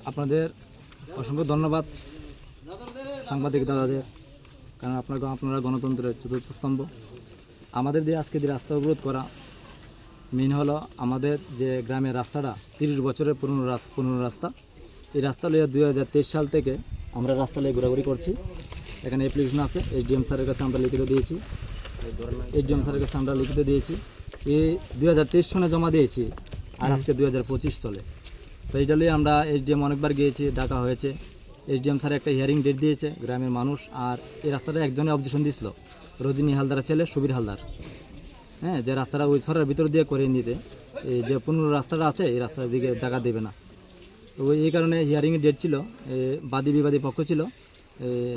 আপনাদের অসংখ্য ধন্যবাদ সাংবাদিক দাদাদের, কারণ আপনারা গণতন্ত্রের চতুর্থ স্তম্ভ। আমাদের দিয়ে আজকে যে রাস্তা অবরোধ করা মেন হলো আমাদের যে গ্রামের রাস্তাটা 30 বছরের পুরনো রাস্তা। এই রাস্তা লিয়ে 2023 সাল থেকে আমরা রাস্তা লিয়ে ঘোরাঘুরি করছি। এখানে অ্যাপ্লিকেশন আছে, SDM স্যারের কাছে আমরা লিখিত দিয়েছি। এই 2023 সনে জমা দিয়েছি, আর আজকে 2025 চলে। তো এইটা নিয়ে আমরা SDM অনেকবার গিয়েছি, ডাকা হয়েছে। SDM স্যার একটা হিয়ারিং ডেট দিয়েছে গ্রামের মানুষ। আর এই রাস্তাটা একজনে অবজেকশন দিয়েছিল, রজনী হালদার ছেলে সুবীর হালদার, হ্যাঁ, যে রাস্তাটা ওই ছড়ার ভিতর দিয়ে করে নিতে, এই যে পুনর রাস্তাটা আছে এই রাস্তার দিকে জায়গা দেবে না। তো এই কারণে হিয়ারিংয়ের ডেট ছিল, বাদী বিবাদী পক্ষ ছিল,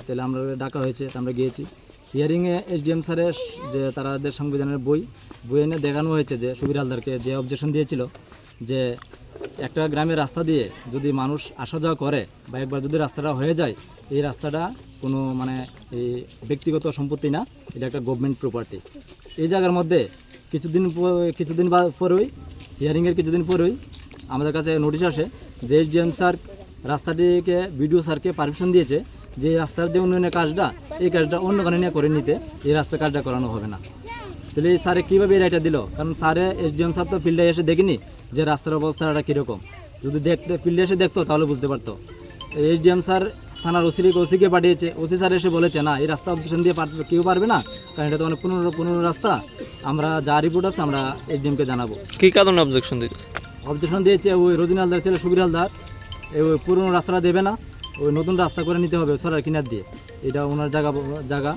তাহলে আমরা ডাকা হয়েছে, আমরা গিয়েছি। হিয়ারিংয়ে SDM স্যারের যে তাদের সংবিধানের বই এনে দেখানো হয়েছে যে সুবীর হালদারকে যে অবজেকশন দিয়েছিল যে একটা গ্রামের রাস্তা দিয়ে যদি মানুষ আসা যাওয়া করে বা একবার যদি রাস্তাটা হয়ে যায়, এই রাস্তাটা কোনো মানে এই ব্যক্তিগত সম্পত্তি না, এটা একটা গভর্নমেন্ট প্রপার্টি। এই জায়গার মধ্যে কিছুদিন পরেই হিয়ারিংয়ের কিছুদিন পরেই আমাদের কাছে নোটিশ আসে যে SDM স্যার রাস্তাটিকে BDO স্যারকে পারমিশন দিয়েছে যে রাস্তার যে উন্নয়নের কাজটা, এই কাজটা অন্য কারণে নিয়ে করে নিতে, এই রাস্তার কাজটা করানো হবে না। তাহলে এই স্যারে কীভাবে এই রায়টা দিল? কারণ স্যারে SDM স্যার তো ফিল্ডে এসে দেখিনি যে রাস্তার অবস্থাটা কীরকম। যদি ফিল্ডে এসে দেখতো তাহলে বুঝতে পারতো। SDM স্যার থানার ওসিকে পাঠিয়েছে, ওসি স্যার এসে বলেছে না, এই রাস্তা অবজেকশন দিয়ে কেউ পারবে না, কারণ এটা তো অনেক পুরনো রাস্তা। আমরা যা রিপোর্ট আছে আমরা SDMকে জানাবো। কী কারণে অবজেকশন দিয়েছে ওই রজনী হালদার ছেলে সুবীর হালদার ওই পুরনো রাস্তাটা দেবে না, ওই নতুন রাস্তা করে নিতে হবে সরার কিনার দিয়ে। এটা ওনার জায়গা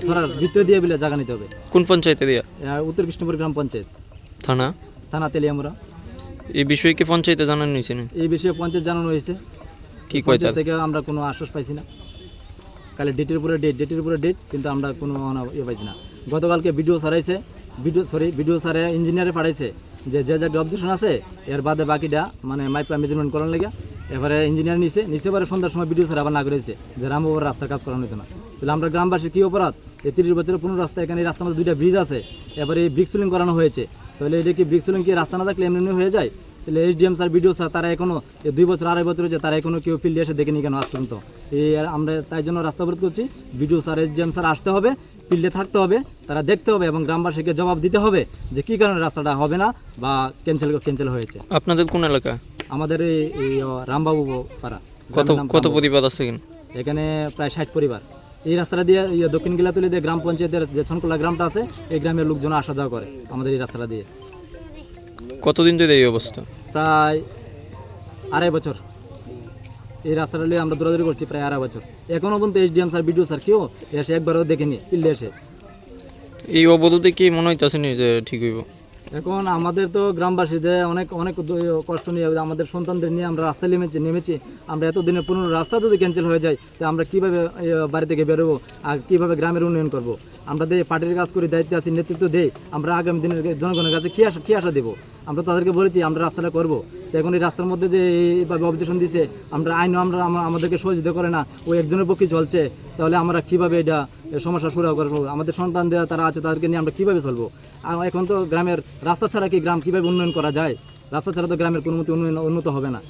সরার ভিতরে দিয়ে বলে জায়গা নিতে হবে। কোন পঞ্চায়েতে দিয়া? উত্তর কৃষ্ণপুর গ্রাম পঞ্চায়েত, থানা তেলিয়ামুড়া। এই বিষয়ে কি পঞ্চায়েতে জানানো হয়েছে না? এই বিষয়ে পঞ্চায়েত জানানো হয়েছে, কি পঞ্চায়েত থেকে আমরা কোনো আশ্বাস পাইছি না। কালে ডেটের উপরে ডেট, কিন্তু আমরা কোনো পাইছি না। গতকালকে BDO স্যারে ইঞ্জিনিয়ারে পাঠাইছে যে জায়গায় অবজেকশন আছে এর বাদে বাকিটা মানে মাইপা মেজারমেন্ট করার লেগে। এবারে ইঞ্জিনিয়ার নিচে পরে সন্ধ্যার সময় BDO স্যার আবার না করেছে যে রামবাবুর রাস্তার কাজ করানো হতো না। তাহলে আমরা গ্রামবাসীর কী অপরাধ? এই 30 বছরের পুরনো রাস্তা, এখানে এই রাস্তার মধ্যে 2টা ব্রিজ আছে, এবারে এই ব্রিক সিলিং করানো হয়েছে। তাহলে এটা কি ব্রিক সিলিং কি রাস্তা না থাকলে এমনি হয়ে যায়? তাহলে SDM স্যার BDO স্যার তারা এখনও 2 বছর 2.5 বছর হয়েছে, তারা এখনও কেউ ফিল্ডে এসে দেখেনি কেন আজ পর্যন্ত? আমরা তাই জন্য রাস্তা অবরোধ করছি। BDO স্যার SDM স্যার আসতে হবে, ফিল্ডে থাকতে হবে, তারা দেখতে হবে এবং গ্রামবাসীকে জবাব দিতে হবে যে কী কারণে রাস্তাটা হবে না বা ক্যান্সেল হয়েছে। আপনাদের কোন এলাকা? আমাদের এই রামবাবু পাড়া। কত পরিবার আছে এখানে? প্রায় 60 পরিবার। এই রাস্তাটা দিয়ে দক্ষিণ গিলাতলি দিয়ে গ্রাম পঞ্চায়েতের যে ছনকলা গ্রামটা আছে, এই গ্রামের লোকজন আসা যাওয়া করে আমাদের এই রাস্তাটা দিয়ে। কতদিন ধরে এই অবস্থা? প্রায় 2.5 বছর এই রাস্তাটা নিয়ে আমরা দৌড়াদৌড়ি করছি, প্রায় 2.5 বছর। এখনও পর্যন্ত SDM স্যার BDO স্যার কেউ এসে একবারও দেখেনি ফিল্ডে এসে। এই অবরোধে কি মনে হইতেছে না যে ঠিক হইব? এখন আমাদের তো গ্রামবাসীদের অনেক কষ্ট নিয়ে আমাদের সন্তানদের নিয়ে আমরা রাস্তায় নেমেছি। আমরা এতদিনের পুরনো রাস্তা যদি ক্যান্সেল হয়ে যায়, তো আমরা কীভাবে বাড়ি থেকে বেরোবো আর কীভাবে গ্রামের উন্নয়ন করব? আমরা পার্টির কাজ করি, দায়িত্বে আছি, নেতৃত্ব দেই। আমরা আগামী দিনের জনগণের কাছে কী আশা দেবো? আমরা তাদেরকে বলেছি আমরা রাস্তাটা করবো। তো এখন এই রাস্তার মধ্যে যে এইভাবে অবজেকশন দিছে, আমাদেরকে সহযোগিতা করে না, ওই একজনের পক্ষে চলছে, তাহলে আমরা কীভাবে এটা সমস্যা সুরাহ করবো? আমাদের সন্তানদের তারা আছে, তাদেরকে নিয়ে আমরা কীভাবে চলবো? এখন তো গ্রামের রাস্তা ছাড়া কি গ্রাম কীভাবে উন্নয়ন করা যায়? রাস্তা ছাড়া তো গ্রামের কোনো মতে উন্নত হবে না।